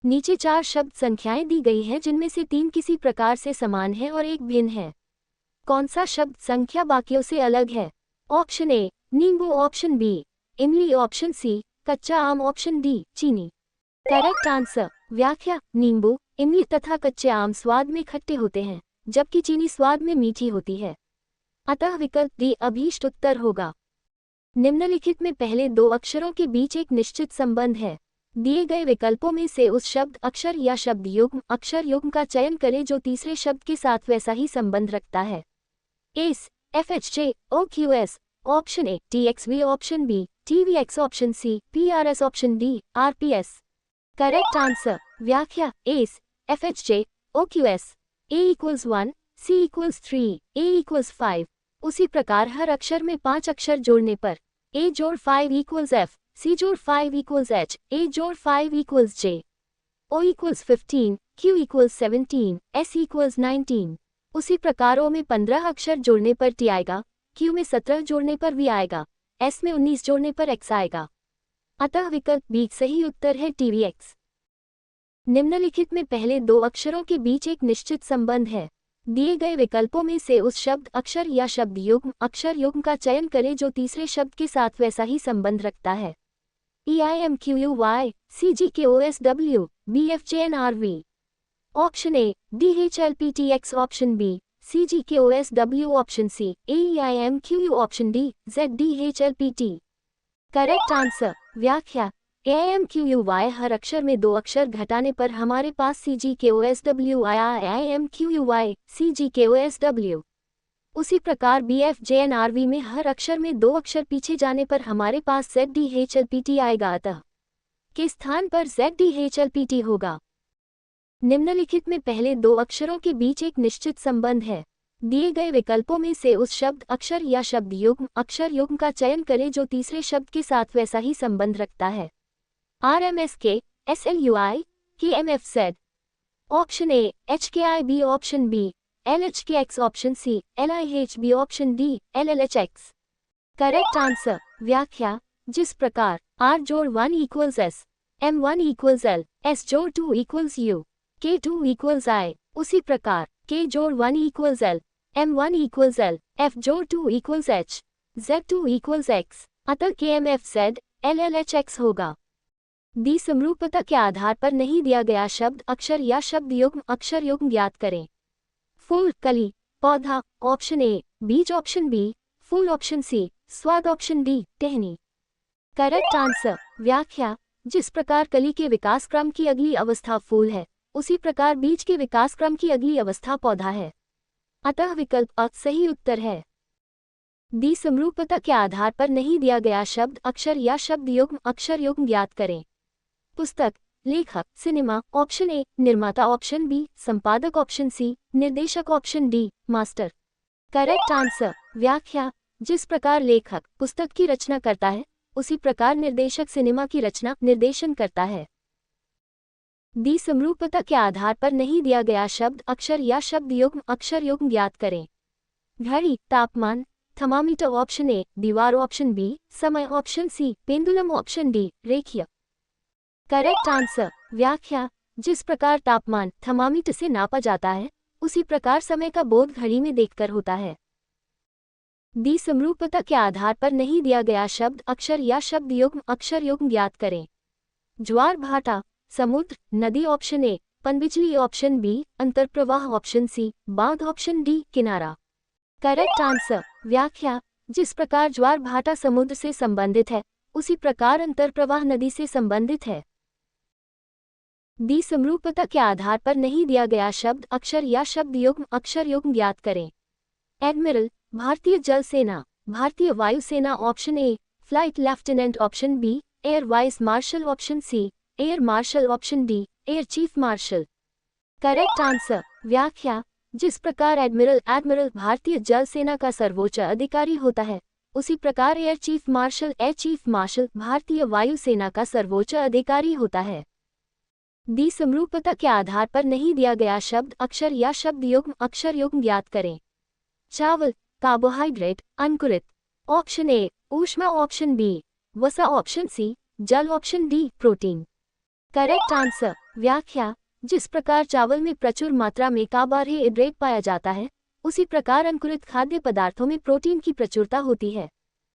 नीचे 4 शब्द संख्याएं दी गई हैं जिनमें से 3 किसी प्रकार से समान है और एक भिन्न है। कौन सा शब्द संख्या बाकियों से अलग है? ऑप्शन ए नींबू, ऑप्शन बी इमली, ऑप्शन सी कच्चा आम, ऑप्शन डी चीनी। Correct answer. व्याख्या। नींबू, इमली तथा कच्चे आम स्वाद में खट्टे होते हैं, जबकि चीनी स्वाद में मीठी होती है। अतः विकल्प डी अभीष्ट उत्तर होगा। निम्नलिखित में पहले 2 अक्षरों के बीच एक निश्चित संबंध है। दिए गए विकल्पों में से उस शब्द, अक्षर या शब्द युग्म, अक्षर युग्म का चयन करें जो तीसरे शब्द के साथ वैसा ही संबंध रखता है। S, FHJ, OQS, option A TXV, option B TVX, option C PRS, option D RPS। Correct answer. व्याख्या। S, FHJ, OQS, A = 1, C = 3, A = 5। उसी प्रकार हर अक्षर में 5 अक्षर जोड़ने पर A जोड़ 5 = F, C जोड़ 5 = H, A जोड़ 5 = J, O = 15, Q = 17, S = 19। उसी प्रकार O में 15 अक्षर जोड़ने पर T आएगा, Q में 17 जोड़ने पर V आएगा, S में 19 जोड़ने पर X आएगा। अतः विकल्प बी सही उत्तर है TVX। निम्नलिखित में पहले 2 अक्षरों के बीच एक निश्चित संबंध है। दिए गए विकल्पों में से उस शब्द, अक्षर या शब्द युग्म, अक्षर युग्म का चयन करें जो तीसरे शब्द के साथ वैसा ही संबंध रखता है। EIMQUY, CGKOSW, BFJNRV। Option A DHLPTX, option B CGKOSW, option C AEIMQU, option D ZDHLPT। Correct answer. व्याख्या। AIMQUY हर अक्षर में 2 अक्षर घटाने पर हमारे पास CGKOSW आया। AIMQUY, CGKOSW। उसी प्रकार BFJNRV में हर अक्षर में 2 अक्षर पीछे जाने पर हमारे पास ZDHLPT आएगा, अतः के स्थान पर ZDHLPT होगा। निम्नलिखित में पहले 2 अक्षरों के बीच एक निश्चित संबंध है। दिए गए विकल्पों में से उस शब्द, अक्षर या शब्द युग्म, अक्षर युग्म का चयन करें जो तीसरे शब्द के साथ वैसा ही संबंध रखता है। RMSK, SLUI, KMFZ। Option A HKIB, option B LHKX, option C LIHB, option D LLHX। Correct answer. व्याख्या। जिस प्रकार R जोड़ 1 = S, M1 = L, S जोड़ 2 = U, K2 = I, उसी प्रकार K जोड़ 1 = L, M1 = L, F जोड़ 2 = H, Z2 = X, अतः KMFZ LLHX होगा। दी समरूपता के आधार पर नहीं दिया गया शब्द, अक्षर या शब्द युग्म, अक्षर युग्म ज्ञात करें। फूल, कली, पौधा, ऑप्शन ए बीज, option B full, option C स्वाद, ऑप्शन डी टहनी। Correct answer. व्याख्या। जिस प्रकार कली के विकास क्रम की अगली अवस्था फूल है, उसी प्रकार बीज के विकास क्रम की अगली अवस्था पौधा है। अतः विकल्प अ सही उत्तर है। दी समरूपता के आधार पर नहीं दिया गया शब्द, अक्षर या शब्द युग्म, अक्षर युग्म ज्ञात करें। पुस्तक, लेखक, सिनेमा, ऑप्शन ए निर्माता, ऑप्शन बी संपादक, ऑप्शन सी निर्देशक, option D master. Correct answer. व्याख्या। जिस प्रकार लेखक पुस्तक की रचना करता है, उसी प्रकार निर्देशक सिनेमा की रचना, निर्देशन करता है। दी समरूपता के आधार पर नहीं दिया गया शब्द, अक्षर या शब्द युग्म, अक्षर युग्म ज्ञात करें। घड़ी, तापमान, थर्मामीटर, ऑप्शन ए दीवार, ऑप्शन बी समय, option C pendulum, option D रेखीय। Correct answer. व्याख्या। जिस प्रकार तापमान थर्मामीटर से नापा जाता है, उसी प्रकार समय का बोध घड़ी में देखकर होता है। दी समरूपता के आधार पर नहीं दिया गया शब्द, अक्षर या शब्द युग्म, अक्षर युग्म ज्ञात करें। ज्वार भाटा, समुद्र, नदी, ऑप्शन ए पनबिजली, ऑप्शन बी अंतर्प्रवाह, ऑप्शन सी बांध, ऑप्शन डी किनारा। Correct answer. व्याख्या। जिस प्रकार ज्वार भाटा समुद्र से संबंधित है, उसी प्रकार अंतर्प्रवाह नदी से संबंधित है। दी समरूपता के आधार पर नहीं दिया गया शब्द, अक्षर या शब्द युग्म, अक्षर युग्म ज्ञात करें। एडमिरल, भारतीय जल सेना, भारतीय वायुसेना, option A flight lieutenant, option B air vice marshal, option C air marshal, option D air chief marshal. Correct answer. व्याख्या। जिस प्रकार एडमिरल भारतीय जल सेना का सर्वोच्च अधिकारी होता है, उसी प्रकार एयर चीफ मार्शल भारतीय वायुसेना का सर्वोच्च अधिकारी होता है। दी समरूपता के आधार पर नहीं दिया गया शब्द, अक्षर या शब्द युग्म, अक्षर युग्म ज्ञात करें। चावल, कार्बोहाइड्रेट, अंकुरित, ऑप्शन ए ऊष्मा, ऑप्शन बी वसा, ऑप्शन सी जल, option D protein. Correct answer. व्याख्या। जिस प्रकार चावल में प्रचुर मात्रा में कार्बोहाइड्रेट पाया जाता है, उसी प्रकार अंकुरित खाद्य पदार्थों में प्रोटीन की प्रचुरता होती है।